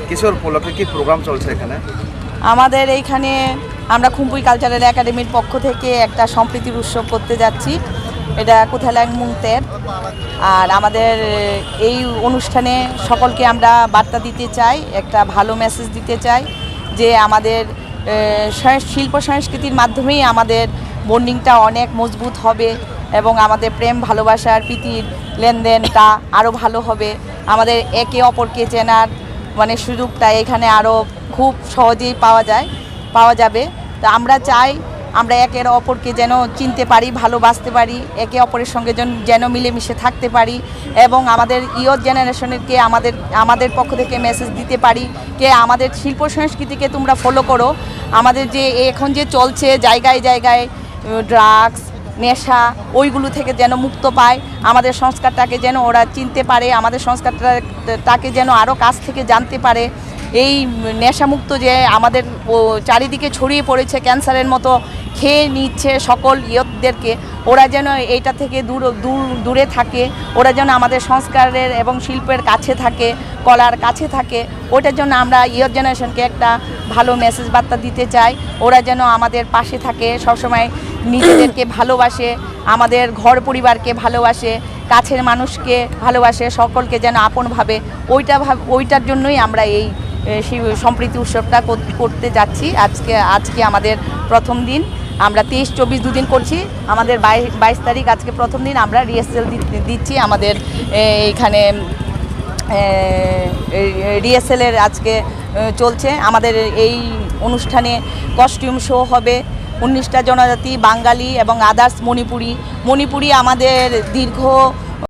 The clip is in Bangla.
কিশোর উপলক্ষে কি প্রোগ্রাম চলছে এখানে? আমাদের এইখানে আমরা খুম্পুই কালচারাল একাডেমির পক্ষ থেকে একটা সম্প্রীতির উৎসব করতে যাচ্ছি। এটা কোথা লাইমুংতের। আর আমাদের এই অনুষ্ঠানে সকলকে আমরা বার্তা দিতে চাই, একটা ভালো মেসেজ দিতে চাই যে আমাদের শিল্প সংস্কৃতির মাধ্যমেই আমাদের বন্ডিংটা অনেক মজবুত হবে এবং আমাদের প্রেম ভালোবাসার প্রীতির লেনদেনটা আরও ভালো হবে। আমাদের একে অপরকে চেনার সুযোগটা এখানে আরও খুব সহজেই পাওয়া যাবে। তো আমরা চাই আমরা একে অপরকে যেন চিনতে পারি, ভালোবাসতে পারি, একে অপরের সঙ্গে যেন মিলেমিশে থাকতে পারি এবং আমাদের ইয়র জেনারেশনকে আমাদের পক্ষ থেকে মেসেজ দিতে পারি যে আমাদের শিল্প সংস্কৃতিকে তোমরা ফলো করো। আমাদের যে এখন যে চলছে জায়গায় জায়গায় ড্রাগস, নেশা, ওইগুলো থেকে যেন মুক্ত পায়, আমাদের সংস্কারটাকে যেন ওরা চিনতে পারে, আমাদের সংস্কারটাকে যেন আরও কাছ থেকে জানতে পারে। এই নেশামুক্ত যে আমাদের চারিদিকে ছড়িয়ে পড়েছে ক্যান্সারের মতো খেয়ে নিচ্ছে সকল ইয়তদেরকে, ওরা যেন এইটা থেকে দূরে থাকে, ওরা যেন আমাদের সংস্কারের এবং শিল্পের কাছে থাকে, কলার কাছে থাকে। ওটার জন্য আমরা ইয়র জেনারেশনকে একটা ভালো মেসেজ বার্তা দিতে চাই। ওরা যেন আমাদের পাশে থাকে, সবসময় নিজেদেরকে ভালোবাসে, আমাদের ঘর পরিবারকে ভালোবাসে, কাছের মানুষকে ভালোবাসে, সকলকে যেন আপন ভাবে। ওইটার জন্যই আমরা এই সম্প্রীতি উৎসবটা করতে যাচ্ছি। আজকে আমাদের প্রথম দিন, আমরা 23-24 দুদিন করছি। আমাদের 22 তারিখ আজকে প্রথম দিন, আমরা রিহার্সাল দিচ্ছি। আমাদের এইখানে রিহার্সালের আজকে চলছে। আমাদের এই অনুষ্ঠানে কস্টিউম শো হবে। 19টা জনজাতি, বাঙালি এবং আদার্স মণিপুরি আমাদের দীর্ঘ